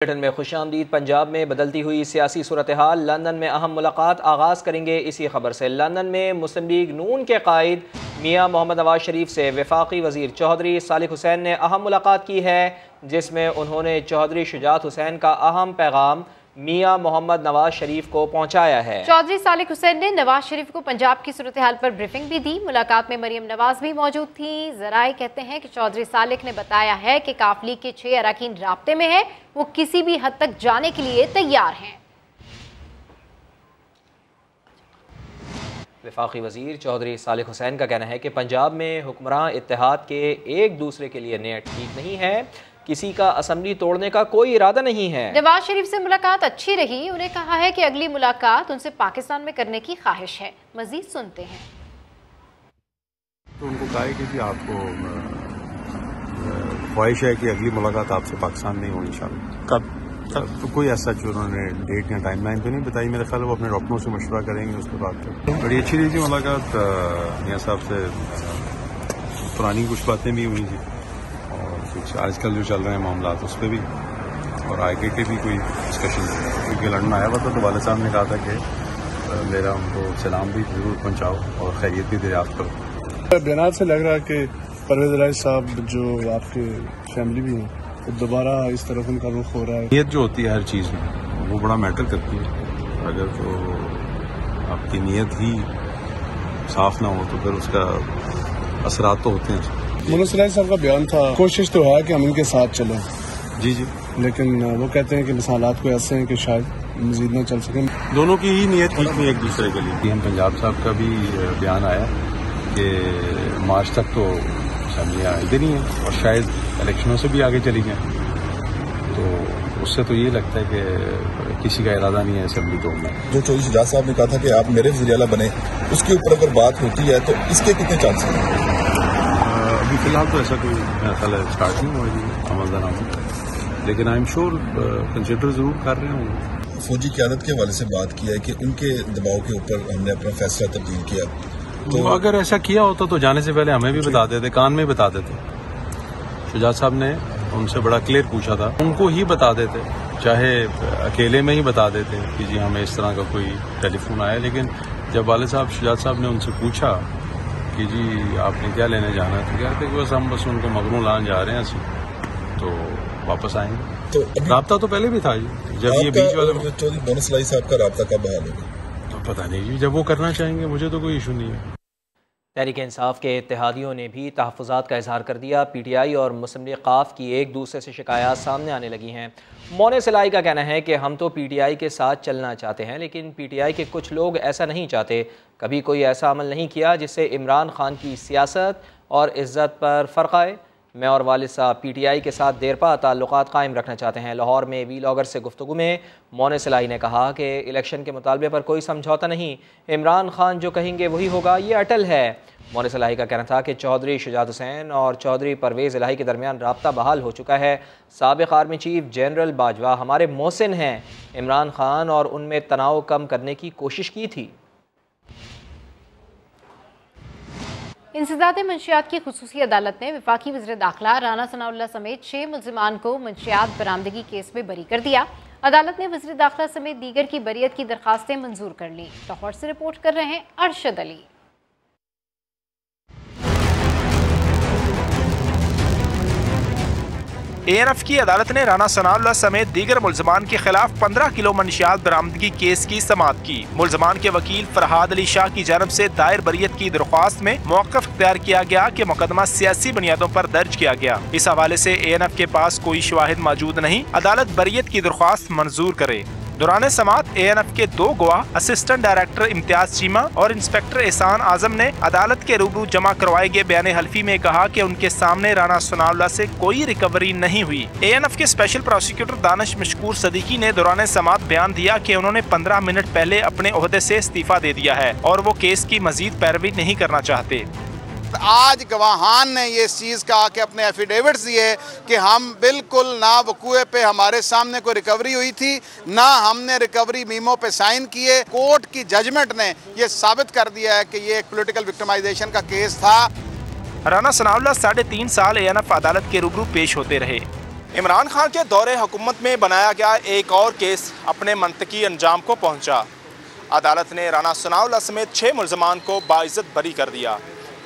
Britain में खुशामदीद। पंजाब में बदलती हुई सियासी सूरत हाल, लंदन में अहम मुलाकात आगाज़ करेंगे इसी खबर से। लंदन में मुस्लिम लीग नून के कायद मियाँ मोहम्मद नवाज शरीफ से वफाकी वज़ीर चौधरी सालिक हुसैन ने अहम मुलाकात की है, जिसमें उन्होंने चौधरी शुजात हुसैन का अहम पैगाम मियाँ मोहम्मद नवाज शरीफ को पहुँचाया है। चौधरी सालिक हुसैन ने नवाज शरीफ को पंजाब की सूरत हाल पर ब्रीफिंग भी दी। मुलाकात में मरियम नवाज भी मौजूद थी। ज़राए कहते हैं कि चौधरी सालिक ने बताया है कि काफिले के 6 अरकान राब्ते में है, वो किसी भी हद तक जाने के लिए तैयार हैं। वफाकी वज़ीर चौधरी सालिक हुसैन का कहना है कि पंजाब में हुक्मरान इत्तेहाद के एक दूसरे के लिए नेट ठीक नहीं है, किसी का असम्बली तोड़ने का कोई इरादा नहीं है। नवाज शरीफ से मुलाकात अच्छी रही। उन्हें कहा है कि अगली मुलाकात उनसे पाकिस्तान में करने की ख्वाहिश है। मजीद सुनते हैं। तो उनको कहा है कि आपको ख्वाहिश है कि अगली मुलाकात आपसे पाकिस्तान में हो इंशाल्लाह। कब तो कोई ऐसा जो उन्होंने डेट या टाइम लाइन तो नहीं बताई। मेरे ख्याल वो अपने डॉक्टरों से मशवरा करेंगे, उसके बाद तो बड़ी अच्छी रही थी मुलाकात। मियाँ साहब से पुरानी कुछ बातें भी हुई थी और कुछ आजकल जो चल रहे हैं मामला उस पर भी, और आगे के भी कोई डिस्कशन थे। क्योंकि लंदन आया हुआ था तो वाले साहब ने कहा था कि मेरा उनको सलाम भी जरूर पहुँचाओ और खैरियत भी दरियाफ्त करो। बयान से लग रहा है कि परवेज इलाही साहब जो आपके फैमिली भी हैं तो दोबारा इस तरफ उनका रुख हो रहा है। नीयत जो होती है हर चीज़ में वो बड़ा मैटर करती है। अगर तो आपकी नीयत ही साफ ना हो तो फिर उसका असरात तो होते हैं। मनोज इलाही साहब का बयान था, कोशिश तो है कि हम इनके साथ चलें। जी जी, लेकिन वो कहते हैं कि मिसालात को ऐसे हैं कि शायद मजीद न चल सकें। दोनों की ही नीयत ठीक नहीं एक दूसरे के लिए। हम पंजाब साहब का भी बयान आया कि मार्च तक तो असेंबलियाँ इधर ही हैं और शायद इलेक्शनों से भी आगे चली जाएं, तो उससे तो ये लगता है कि किसी का इरादा नहीं है असेंबली तोड़ना। जो चौधरी शुजात साहब ने कहा था कि आप मेरे वज़ीर आला बने, उसके ऊपर अगर बात होती है तो इसके कितने चांसेस हैं? अभी फिलहाल तो ऐसा कोई मेरा ख्याल है स्टार्ट नहीं हुआ अमल दरामद, लेकिन आई एम श्योर कंसिडर जरूर कर रहे होंगे। फौजी क़यादत के हवाले से बात किया है कि उनके दबाव के ऊपर हमने अपना फैसला तब्दील किया। तो अगर ऐसा किया होता तो जाने से पहले हमें भी बता देते, कान में बता देते। शुजात साहब ने उनसे बड़ा क्लियर पूछा था, उनको ही बता देते, चाहे अकेले में ही बता देते कि जी हमें इस तरह का कोई टेलीफोन आया। लेकिन जब वाले साहब शुजात साहब ने उनसे पूछा कि जी आपने क्या लेने जाना है, तो कहते कि बस हम उनको मगरू लान जा रहे हैं, तो वापस आएंगे। तो राब्ता तो पहले भी था जी, जब ये बीच वाले चौधरी मोहम्मद इलाही साहब का राब्ता कब बहाल होगा तो पता नहीं जी, जब वो करना चाहेंगे, मुझे तो कोई इशू नहीं है। तहरीक इंसाफ के इत्तेहादियों ने भी तहफ़्फ़ुज़ात का इजहार कर दिया। PTI और मुस्लिम लीग क़ाफ की एक दूसरे से शिकायत सामने आने लगी हैं। मोने सिलाई का कहना है कि हम तो PTI के साथ चलना चाहते हैं, लेकिन PTI के कुछ लोग ऐसा नहीं चाहते। कभी कोई ऐसा अमल नहीं किया जिससे इमरान खान की सियासत और इज़्ज़त पर फ़र्क आए। मैं और वालिद साहब PTI के साथ देरपा ताल्लुकात कायम रखना चाहते हैं। लाहौर में वीलॉगर से गुफ्तगू में मोने सिलाई ने कहा कि इलेक्शन के मुतालबे पर कोई समझौता नहीं, इमरान खान जो कहेंगे वही होगा, ये अटल है। मोने सिलाई का कहना था कि चौधरी शुजात हुसैन और चौधरी परवेज़ इलाही के दरमियान राब्ता बहाल हो चुका है। साबिक़ आर्मी चीफ जनरल बाजवा हमारे मोहसिन हैं, इमरान खान और उनमें तनाव कम करने की कोशिश की थी। इंसदाद मंशियात की खुसूसी अदालत ने वफाकी वज़ीर दाखिला राना सनाउल्लाह समेत 6 मुल्ज़िमान को मंशियात बरामदगी केस में बरी कर दिया। अदालत ने वज़ीर दाखिला समेत दीगर की बरीयत की दरखास्तें मंजूर कर ली। लाहौर से रिपोर्ट कर रहे हैं अरशद अली। ANF की अदालत ने राना सनाउल्लाह समेत दीगर मुल्ज़मान के खिलाफ 15 किलो मंशियात बरामदगी केस की समाअत की। मुल्ज़मान के वकील फरहाद अली शाह की जानब से दायर बरीयत की दरख्वास्त में मौक़िफ़ इख्तियार किया गया कि मुकदमा सियासी बुनियादों पर दर्ज किया गया। इस हवाले से ANF के पास कोई शवाहिद मौजूद नहीं, अदालत बरीयत की दरख्वास्त मंजूर करे। दौरान समाअत ANF के 2 गवाह असिस्टेंट डायरेक्टर इम्तियाज चीमा और इंस्पेक्टर एहसान आजम ने अदालत के रूबरू जमा करवाए गए बयान हल्फी में कहा कि उनके सामने राना सनाउल्लाह से कोई रिकवरी नहीं हुई। ANF के स्पेशल प्रोसिक्यूटर दानिश मशकूर सदीकी ने दौरान समाअत बयान दिया कि उन्होंने 15 मिनट पहले अपने ओहदे से इस्तीफा दे दिया है और वो केस की मजीद पैरवी नहीं करना चाहते। आज गवाहान ने ये इस चीज़ कहा कि अपने एफिडेविट्स दिए कि हम बिल्कुल ना वकूए पे हमारे सामने कोई रिकवरी हुई थी, ना हमने रिकवरी मीमो पे साइन किए। कोर्ट की जजमेंट ने ये साबित कर दिया है कि ये एक पॉलिटिकल विक्टिमाइजेशन का केस था। राना सनाउल्लाह 3.5 साल ANF अदालत के रूबरू पेश होते रहे। इमरान खान के दौरे हुकूमत में बनाया गया एक और केस अपने मंतकी अंजाम को पहुंचा। अदालत ने राना सनाउल्लाह समेत 6 मुल्ज़मान को बाइज्जत बरी कर दिया।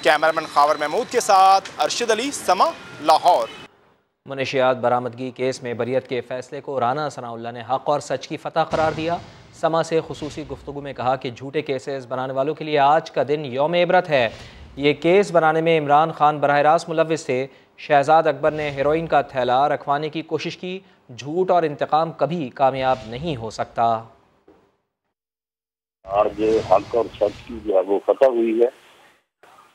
कैमरामैन खावर महमूद के साथ अरशद अली, समा, लाहौर। मनशियात बरामदगी केस में बरियत के फैसले को राना सनाउल्लाह ने हक और सच की फतह करार दिया। समा से खुसूसी गुफ्तगू में कहा कि झूठे केसेस बनाने वालों के लिए आज का दिन यौम इबरत है। ये केस बनाने में इमरान खान बराह रास्त मुलव्विस थे। शहजाद अकबर ने हेरोइन का थैला रखवाने की कोशिश की। झूठ और इंतकाम कभी कामयाब नहीं हो सकता। आज हक और सच की जो है वो फतह हुई है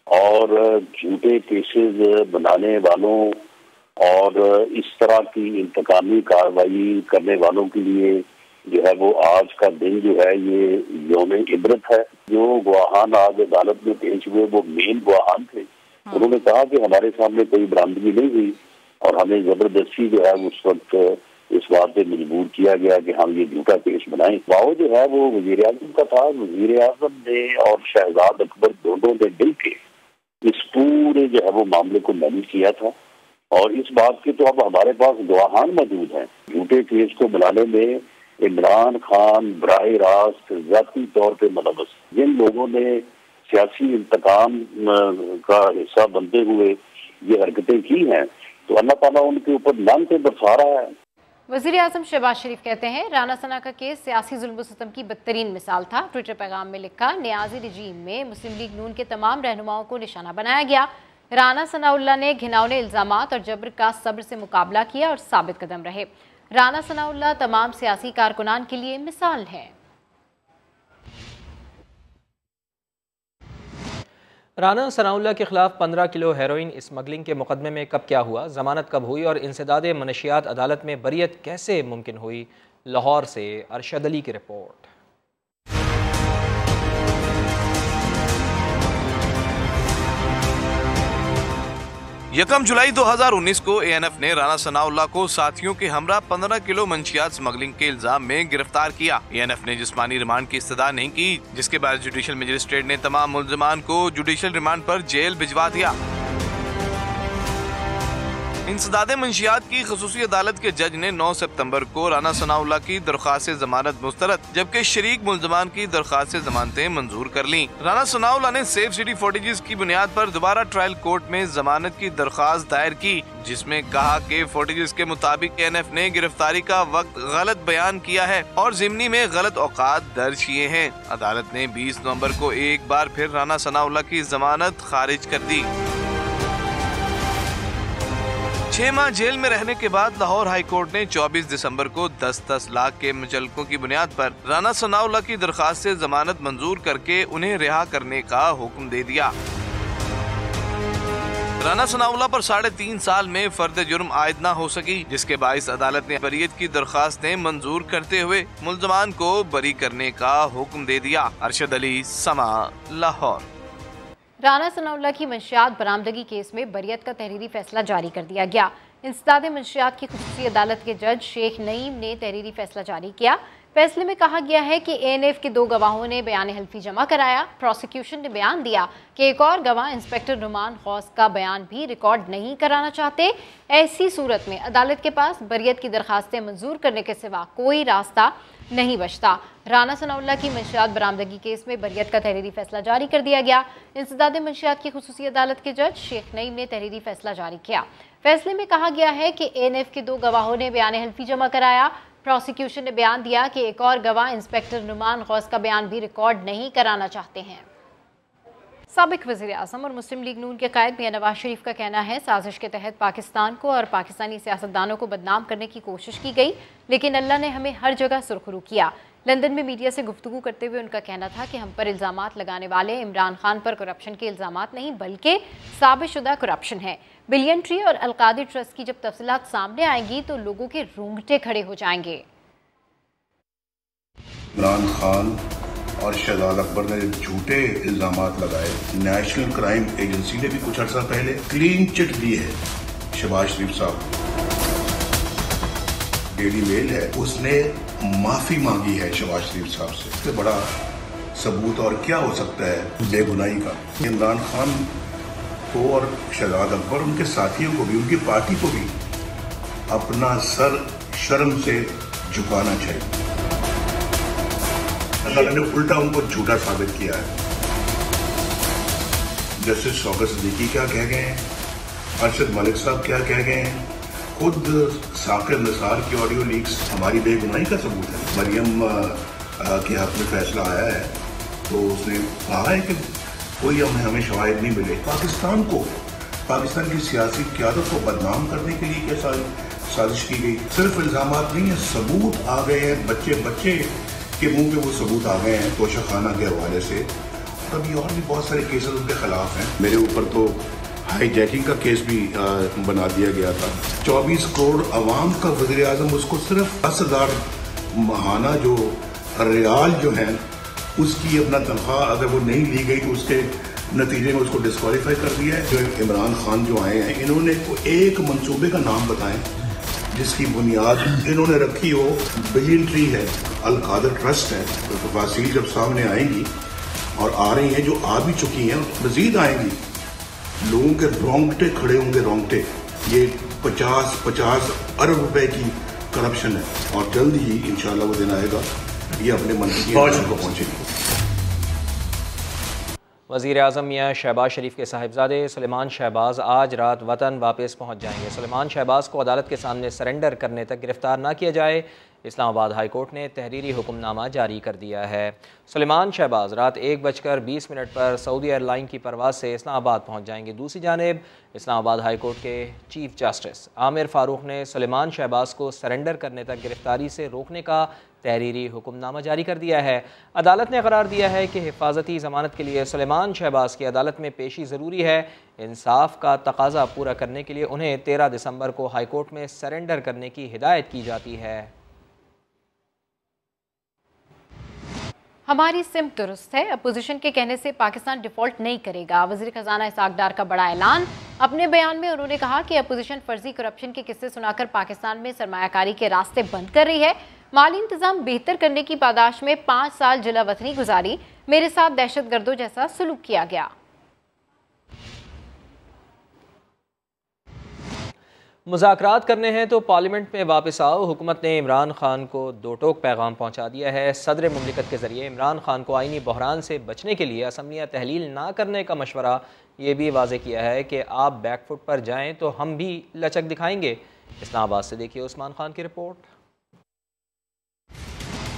और झूठे केसेस बनाने वालों और इस तरह की इंतकामी कार्रवाई करने वालों के लिए जो है वो आज का दिन जो है ये यौम इबरत है। जो गवाहान आज अदालत में पेश हुए वो मेन गवाहान थे। उन्होंने कहा कि हमारे सामने कोई बरामदगी नहीं हुई और हमें जबरदस्ती जो है उस वक्त इस बात पे मजबूर किया गया कि हम ये झूठा केस बनाएं। वाओ जो है वो वजीर आजम का था। वजीर आजम ने और शहजाद अकबर दोनों ने मिलकर इस पूरे जो है वो मामले को मैनेज किया था और इस बात के तो अब हमारे पास गवाहान मौजूद हैं। झूठे केस को बनाने में इमरान खान बराह रास्त जाती तौर पे मुलव्वस, जिन लोगों ने सियासी इंतकाम का हिस्सा बनते हुए ये हरकतें की हैं, तो अल्लाह ताला उनके ऊपर लानतें बरसा रहा है। वज़ीर आज़म शहबाज शरीफ कहते हैं राना सना का केस सियासी जुल्म सितम की बदतरीन मिसाल था। ट्विटर पैगाम में लिखा, न्याजी रजीम में मुस्लिम लीग नून के तमाम रहनुमाओं को निशाना बनाया गया। राना सनाउल्लाह ने घिनौने इल्ज़ामात और जबर का सब्र से मुकाबला किया और साबित कदम रहे। राना सनाउल्लाह तमाम सियासी कारकुनान के लिए मिसाल है। राना सनाउल्लाह के खिलाफ 15 किलो हेरोइन स्मगलिंग के मुकदमे में कब क्या हुआ, जमानत कब हुई और इंसदाद मनशियात अदालत में बरियत कैसे मुमकिन हुई। लाहौर से अरशद अली की रिपोर्ट। 1 जुलाई 2019 को एएनएफ ने राना सनाउल्लाह को साथियों के हमरा 15 किलो मंशियात स्मगलिंग के इल्जाम में गिरफ्तार किया। एएनएफ ने जिस्मानी रिमांड की इस्तदा नहीं की, जिसके बाद जुडिशल मजिस्ट्रेट ने तमाम मुल्ज़मान को जुडिशल रिमांड पर जेल भिजवा दिया। इंसदाद मंशियात की खसूसी अदालत के जज ने 9 सितंबर को राना सनाउल्लाह की दरख्वास्त जमानत मुस्तरद, जबकि शरीक मुल्ज़मान की दरख्वास्त जमानतें मंजूर कर ली। राना सनाउल्लाह ने सेफ सिटी फोर्टेजेस की बुनियाद पर दोबारा ट्रायल कोर्ट में जमानत की दरख्वास्त दायर की, जिसमें कहा कि फोर्टेजेस के मुताबिक एएनएफ ने गिरफ्तारी का वक्त गलत बयान किया है और जिमनी में गलत औकात दर्ज किए हैं। अदालत ने 20 नवंबर को एक बार फिर राना सनाउल्लाह की जमानत खारिज कर दी। 6 माह जेल में रहने के बाद लाहौर हाई कोर्ट ने 24 दिसंबर को 10-10 लाख के मुचलकों की बुनियाद पर राना सनाउल्लाह की दरखास्त से जमानत मंजूर करके उन्हें रिहा करने का हुक्म दे दिया। राना सनाउल्लाह पर 3.5 साल में फर्द जुर्म आयद न हो सकी, जिसके बाइस अदालत ने बरियत की दरखास्तें मंजूर करते हुए मुल्ज़मान को बरी करने का हुक्म दे दिया। अरशद अली, समा, लाहौर। राना सनाउल्लाह की मंशियात बरामदगी केस में बरियत का तहरीरी फैसला जारी कर दिया गया। इंसदाद मंशियात की खुसूसी अदालत के जज शेख नईम ने तहरीरी फैसला जारी किया। फैसले में कहा गया है कि एएनएफ के 2 गवाहों ने बयान हल्फी जमा कराया। प्रोसिक्यूशन ने बयान दिया कि एक और गवाह इंस्पेक्टर नुमान गौस का बयान भी रिकॉर्ड नहीं कराना चाहते। ऐसी सूरत में अदालत के पास बरियत की दरखास्तें मंजूर करने के सिवा कोई रास्ता नहीं बचता। राना सनाउल्लाह की मंशियात बरामदगी केस में बरियत का तहरीरी फैसला जारी कर दिया गया। इंसदाद मंशियात की खुसूसी अदालत के जज शेख नईम ने तहरीरी फैसला जारी किया। फैसले में कहा गया है कि एएनएफ के 2 गवाहों ने बयान हल्फी जमा कराया। प्रोसिक्यूशन ने बयान दिया कि एक और गवाह इंस्पेक्टर नुमान गौस का बयान भी रिकॉर्ड नहीं कराना चाहते हैं। साबिक वज़ीर आज़म और मुस्लिम लीग नून के कायद मियां नवाज शरीफ का कहना है साजिश के तहत पाकिस्तान को और पाकिस्तानी सियासतदानों को बदनाम करने की कोशिश की गई, लेकिन अल्लाह ने हमें हर जगह सुरखरू किया। लंदन में मीडिया से गुफ्तगू करते हुए उनका कहना था कि हम पर इल्ज़ामात लगाने वाले इमरान खान पर करप्शन के इल्ज़ामात नहीं बल्कि साबितशुदा करप्शन है। बिलियन ट्री और अलकादिर ट्रस्ट की जब तफसीलात सामने आएंगी तो लोगों के रोंगटे खड़े हो जाएंगे। इमरान खान और शहजाद अकबर ने झूठे इल्जामात लगाए। नेशनल क्राइम एजेंसी ने भी कुछ अर्सा पहले क्लीन चिट दी है शहबाज शरीफ साहब। डेली मेल है, उसने माफी मांगी है शहबाज शरीफ साहब से। इससे बड़ा सबूत और क्या हो सकता है बेगुनाही का। इमरान खान को और शहजाद अकबर उनके साथियों को भी, उनकी पार्टी को भी अपना सर शर्म से झुकाना चाहिए। अल्लाह ने उल्टा उनको झूठा साबित किया है। जस्टिस शौकत सिद्दीकी क्या कह गए हैं, अरशद मलिक साहब क्या कह गए हैं, खुद साकिर निसार की ऑडियो लीक्स हमारी बेगुनाही का सबूत है। मरियम के हक में फैसला आया है तो उसने कहा है कि कोई हमें शवाहिद नहीं मिले। पाकिस्तान की सियासी क़यादत को बदनाम करने के लिए क्या साजिश की गई। सिर्फ इल्जाम नहीं है, सबूत आ गए हैं। बच्चे के मुंह पे वो सबूत आ गए हैं तोशाखाना के हवाले से। अभी और भी बहुत सारे केसेस उनके खिलाफ हैं। मेरे ऊपर तो हाईजैकिंग का केस भी बना दिया गया था। 24 करोड़ अवाम का वज़ीर आज़म, उसको सिर्फ 10,000 माहाना जो रियाल जो है उसकी अपना तनख्वाह अगर वो नहीं ली गई तो उसके नतीजे में उसको डिस्क्वालीफाई कर दिया है। जो इमरान खान जो आए हैं, इन्होंने एक मंसूबे का नाम बताएं जिसकी बुनियाद इन्होंने रखी हो। बिलियन ट्री है, अल कादर ट्रस्ट है। तो तफासील जब सामने आएंगी और आ रही हैं, जो आ भी चुकी हैं, मजीद आएंगी, लोगों के रोंगटे खड़े होंगे, रोंगटे। ये 50 अरब रुपए की करप्शन है और जल्द ही इंशाल्लाह वो दिन आएगा ये अपने मंत्री को पहुंचेगी। वज़ीर आज़म मियाँ शहबाज शरीफ के साहिबजादे सुलेमान शहबाज आज रात वतन वापस पहुँच जाएंगे। सुलेमान शहबाज को अदालत के सामने सरेंडर करने तक गिरफ्तार न किया जाए, इस्लामाबाद हाई कोर्ट ने तहरीरी हुक्मनामा जारी कर दिया है। सुलेमान शहबाज रात 1:20 पर सऊदी एयरलाइन की परवाज़ से इस्लामाबाद पहुँच जाएंगे। दूसरी जानिब इस्लामाबाद हाई कोर्ट के चीफ जस्टिस आमिर फ़ारूक ने सुलेमान शहबाज को सरेंडर करने तक गिरफ्तारी से रोकने का तहरीरी हुक्मनामा जारी कर दिया है। अदालत ने करार दिया है कि हिफाजती ज़मानत के लिए सुलेमान शहबाज की अदालत में पेशी ज़रूरी है। इंसाफ का तकाजा पूरा करने के लिए उन्हें 13 दिसंबर को हाई कोर्ट में सरेंडर करने की हिदायत की जाती है। हमारी सिमत दुरुस्त है, अपोजिशन के कहने से पाकिस्तान डिफॉल्ट नहीं करेगा। वज़ीर खजाना इसाक डार का बड़ा ऐलान। अपने बयान में उन्होंने कहा कि अपोजिशन फर्जी करप्शन के किस्से सुनाकर पाकिस्तान में सरमायाकारी के रास्ते बंद कर रही है। माली इंतजाम बेहतर करने की पादाश में 5 साल जिला वतनी गुजारी, मेरे साथ दहशतगर्दों जैसा सलूक किया गया। मुज़ाकरात करने हैं तो पार्लियामेंट में वापस आओ। हुकूमत ने इमरान खान को दो टोक पैगाम पहुंचा दिया है। सदर मुमलिकत के ज़रिए इमरान खान को आईनी बहरान से बचने के लिए असम्बलियाँ तहलील ना करने का मशवरा ये भी वाज़े किया है कि आप बैकफुट पर जाएँ तो हम भी लचक दिखाएंगे। इस्लामाबाद से देखिए उस्मान खान की रिपोर्ट।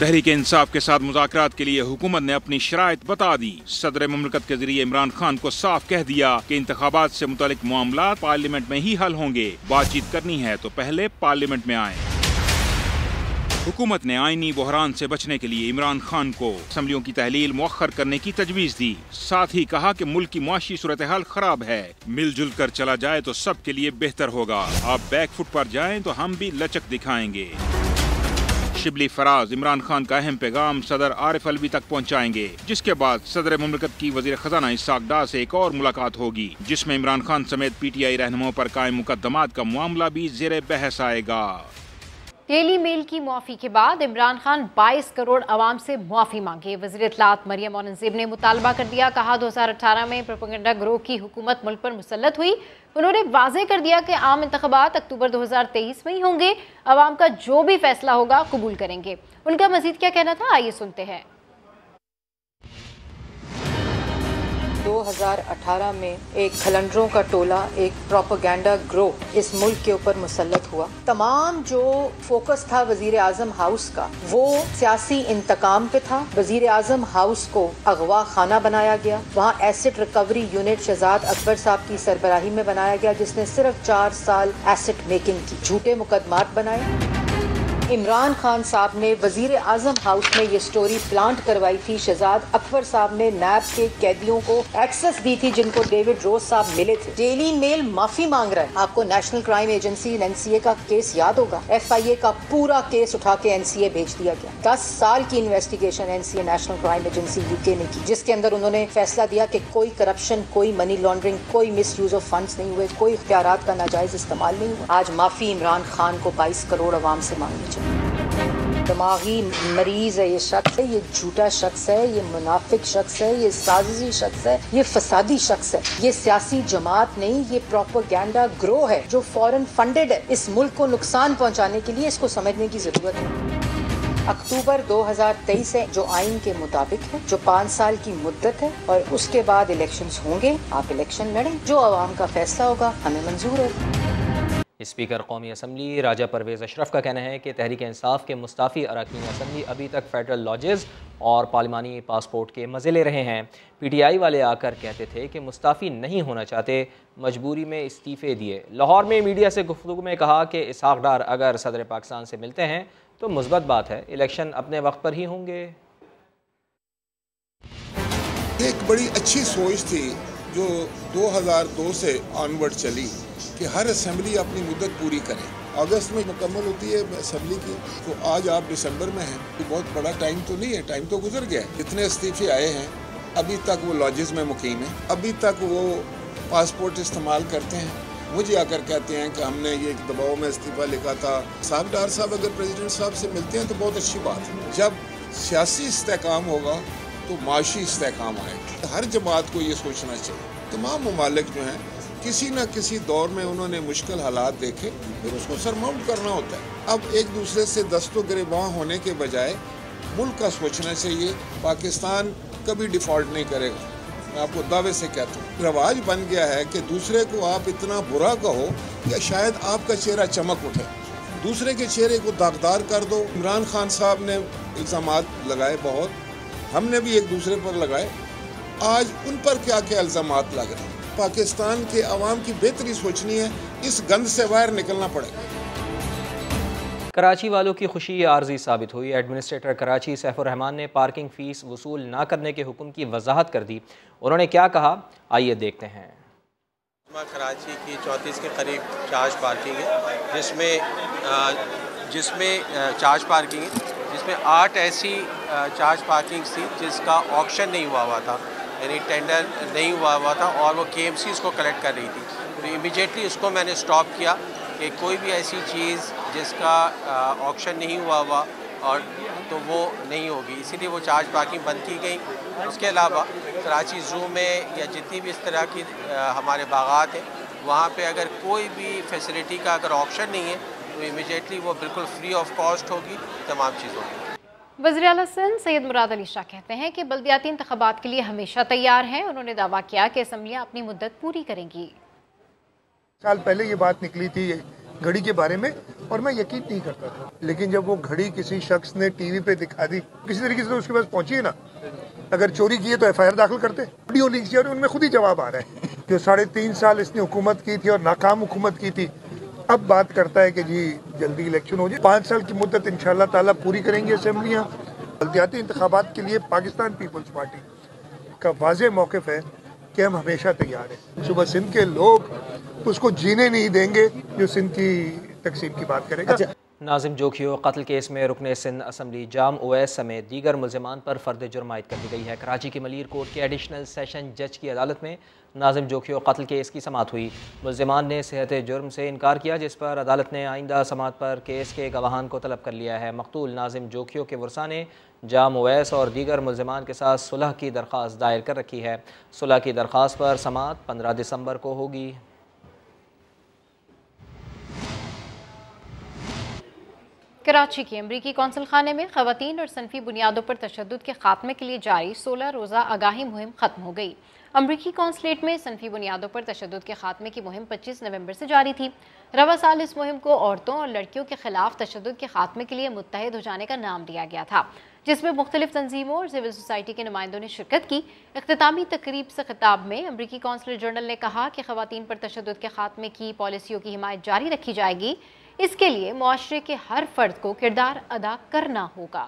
तहरीक इंसाफ के साथ मुज़ाकरात के लिए हुकूमत ने अपनी शराइत बता दी। सदर मुमलिकत के जरिए इमरान खान को साफ कह दिया कि इंतखाबात से मुतालिक मामला पार्लियामेंट में ही हल होंगे। बातचीत करनी है तो पहले पार्लियामेंट में आए। हुकूमत ने आईनी बहरान से बचने के लिए इमरान खान को असम्बलियों की तहलील मुअख्खर करने की तजवीज़ दी। साथ ही कहा कि मुल्क की मुआशी सूरत हाल खराब है, मिलजुल कर चला जाए तो सब के लिए बेहतर होगा। आप बैकफुट पर जाएं तो हम भी लचक दिखाएंगे। शिबली फराज इमरान खान का अहम पैगाम सदर आरिफ अलवी तक पहुंचाएंगे, जिसके बाद सदर मुमलिकत की वज़ीर खजाना इसाक डार से एक और मुलाकात होगी, जिसमें इमरान खान समेत PTI रहनुमाओं पर कायम मुकदमात का मामला भी ज़ेरे बहस आएगा। डेली मेल की मुआफ़ी के बाद इमरान खान 22 करोड़ अवाम से मुआफ़ी मांगे। वज़ीर इत्तलात मरियम औरंगज़ेब ने मुतालबा कर दिया। कहा 2018 में प्रोपेगेंडा गिरोह की हुकूमत मुल्क पर मुसल्लत हुई। उन्होंने वाज़े कर दिया कि आम इंतख़ाबात अक्टूबर 2023 में ही होंगे। अवाम का जो भी फैसला होगा कबूल करेंगे। उनका मज़ीद क्या कहना था, आइए सुनते हैं। 2018 में एक खलंडरों का टोला, एक प्रोपेगेंडा ग्रोह इस मुल्क के ऊपर मुसल्लत हुआ। तमाम जो फोकस था वजीर आजम हाउस का वो सियासी इंतकाम पे था। वजीर आजम हाउस को अगवा खाना बनाया गया। वहाँ asset recovery unit Shahzad Akbar साहब की सरबराही में बनाया गया, जिसने सिर्फ 4 साल एसेट मेकिंग की। झूठे मुकदमात बनाए। इमरान खान साहब ने वजीर आजम हाउस में ये स्टोरी प्लांट करवाई थी। शहजाद अकबर साहब ने नैब के कैदियों को एक्सेस दी थी जिनको डेविड रोज साहब मिले थे। डेली मेल माफी मांग रहा है। आपको नेशनल क्राइम एजेंसी NCA का केस याद होगा। FIA का पूरा केस उठा के NCA भेज दिया गया। 10 साल की investigation NCA national crime agency UK ने की, जिसके अंदर उन्होंने फैसला दिया कि कोई करप्शन, कोई मनी लॉन्ड्रिंग, कोई मिस यूज ऑफ फंड्स नहीं हुए, कोई इख्तियारात का नाजायज इस्तेमाल नहीं हुआ। आज माफी इमरान खान को 22 करोड़ अवाम से मांगनी चाहिए। दिमागी मरीज है ये शख्स है, ये झूठा शख्स है, ये मुनाफिक शख्स है, ये साजिशी शख्स है, ये फसादी शख्स है। ये सियासी जमात नहीं, ये प्रोपेगेंडा ग्रो है जो फॉरेन फंडेड है। इस मुल्क को नुकसान पहुंचाने के लिए इसको समझने की जरूरत है। अक्टूबर 2023 है जो आइन के मुताबिक है, जो 5 साल की मुद्दत है और उसके बाद इलेक्शंस होंगे। आप इलेक्शन लड़ें, जो अवाम का फैसला होगा हमें मंजूर है। स्पीकर कौमी असम्बली राजा परवेज़ अशरफ का कहना है कि तहरीक इंसाफ के मुस्ताफ़ी अरकान असम्बली अभी तक फेडरल लॉजेस और पार्लिमानी पासपोर्ट के मज़े ले रहे हैं। PTI वाले आकर कहते थे कि मुस्ताफ़ी नहीं होना चाहते, मजबूरी में इस्तीफ़े दिए। लाहौर में मीडिया से गुफ्तगू में कहा कि इसहाक डार अगर सदर पाकिस्तान से मिलते हैं तो मुस्बत बात है, इलेक्शन अपने वक्त पर ही होंगे। एक बड़ी अच्छी सोच थी जो 2002 से ऑनवर्ड चली कि हर असेंबली अपनी मुद्दत पूरी करे। अगस्त में मुकम्मल होती है असेंबली की, तो आज आप दिसंबर में हैं, तो बहुत बड़ा टाइम तो नहीं है, टाइम तो गुजर गया है। जितने इस्तीफे आए हैं अभी तक वो लॉजेस में मुकीम हैं, अभी तक वो पासपोर्ट इस्तेमाल करते हैं। मुझे आकर कहते हैं कि हमने ये दबाव में इस्तीफा लिखा था। साहब डार साहब अगर प्रेसिडेंट साहब से मिलते हैं तो बहुत अच्छी बात है। जब सियासी इस्तेहकाम होगा तो माशी इस्तेहकाम आएगा। हर जमात को ये सोचना चाहिए। तमाम ममालिक जो हैं किसी न किसी दौर में उन्होंने मुश्किल हालात देखे, फिर उसको सरमाउंट करना होता है। अब एक दूसरे से दस्तों गिरबां होने के बजाय मुल्क का सोचना चाहिए। पाकिस्तान कभी डिफ़ॉल्ट नहीं करेगा, मैं आपको दावे से कहता हूँ। रवाज बन गया है कि दूसरे को आप इतना बुरा कहो कि शायद आपका चेहरा चमक उठे, दूसरे के चेहरे को दागदार कर दो। इमरान खान साहब ने इल्ज़ामात लगाए बहुत, हमने भी एक दूसरे पर लगाए। आज उन पर क्या क्या इल्ज़ामात लग रहे हैं। पाकिस्तान के अवाम की बेहतरी सोचनी है, इस गंद से बाहर निकलना पड़ेगा। कराची वालों की खुशी आर्जी साबित हुई। एडमिनिस्ट्रेटर कराची सैफुर रहमान ने पार्किंग फ़ीस वसूल ना करने के हुक्म की वजाहत कर दी। उन्होंने क्या कहा, आइए देखते हैं। कराची की 34 के करीब चार्ज पार्किंग है, जिसमें चार्ज पार्किंग है, जिसमें 8 ऐसी चार्ज पार्किंग थी जिसका ऑक्शन नहीं हुआ था, यानी टेंडर नहीं हुआ था और वो KMCs को कलेक्ट कर रही थी। तो इमीडिएटली उसको मैंने स्टॉप किया कि कोई भी ऐसी चीज़ जिसका ऑक्शन नहीं हुआ और तो वो नहीं होगी, इसीलिए वो चार्ज पार्किंग बंद की गई। उसके अलावा कराची ज़ू में या जितनी भी इस तरह की हमारे बागात हैं, वहाँ पे अगर कोई भी फैसिलिटी का अगर ऑप्शन नहीं है तो इमीडिएटली वो बिल्कुल फ्री ऑफ कॉस्ट होगी तमाम चीज़ों की। वज़ीर आला सिंध सैयद मुराद अली शाह कहते हैं कि बल्दियाती इंतखाबात के लिए हमेशा तैयार हैं। उन्होंने दावा किया कि असम्बलियाँ अपनी मुद्दत पूरी करेंगी। साल पहले ये बात निकली थी घड़ी के बारे में और मैं यकीन नहीं करता था, लेकिन जब वो घड़ी किसी शख्स ने टीवी पे दिखा दी, किसी तरीके से तो उसके पास पहुंची है ना। अगर चोरी की है तो FIR दाखिल करते। ऑडियो लीक्स और उनमें खुद ही जवाब आ रहा है कि 3.5 साल इसने हुकूमत की थी और नाकाम हुकूमत की थी। अब बात करता है कि जी जल्दी इलेक्शन हो जाए। 5 साल की मुद्दत इंशाअल्लाह ताला पूरी करेंगी असेंबलियाँ। बल्दियाती इंतखाबात के लिए पाकिस्तान पीपल्स पार्टी का वाज़ेह मौक़िफ़ है कि हम हमेशा तैयार हैं। सुबह सिंध के लोग उसको जीने नहीं देंगे जो सिंध की तकसीम की बात करेगा। नाजिम जोखियो कत्ल केस में रुकने सिंध असम्बली जाम उवैस समेत दीगर मुल्ज़िमान पर फ़र्द जुर्म आयद कर दी गई है। कराची की मलीर कोर्ट के एडिशनल सेशन जज की अदालत में नाजिम जोखियो कत्ल केस की समाअत हुई। मुल्ज़िमान ने सेहत जुर्म से इनकार किया, जिस पर अदालत ने आइंदा समाअत पर केस के गवाहान को तलब कर लिया है। मकतूल नाजिम जोखियो के वर्सा ने जाम उवैस और दीगर मुल्ज़िमान के साथ सुलह की दरख्वास्त दायर कर रखी है। सुलह की दरख्वास्त पर समाअत 15 दिसंबर को होगी। कराची के अमरीकी कौंसल खाने में ख़वातीन और सनफी बुनियादों पर तशद्दुद के खात्मे के लिए जारी 16 रोज़ा आगाही मुहिम ख़त्म हो गई। अमरीकी कौंसलेट में सनफी बुनियादों पर तशद्दुद के खात्मे की मुहिम 25 नवंबर से जारी थी। रवा साल इस मुहिम को औरतों और लड़कियों के खिलाफ तशद्दुद के खात्मे के लिए मुत्तहिद हो जाने का नाम दिया गया था, जिसमें मुख्तलिफ तंजीमों और सिविल सोसाइटी के नुमाइंदों ने शिरकत की। इख्तितामी तकरीब से खिताब में अमरीकी कौंसलर जनरल ने कहा कि ख़वातीन पर तशद्दुद के खात्मे की पॉलिसियों की हिमायत जारी रखी जाएगी। इसके लिए मुआशरे के हर फर्द को किरदार अदा करना होगा।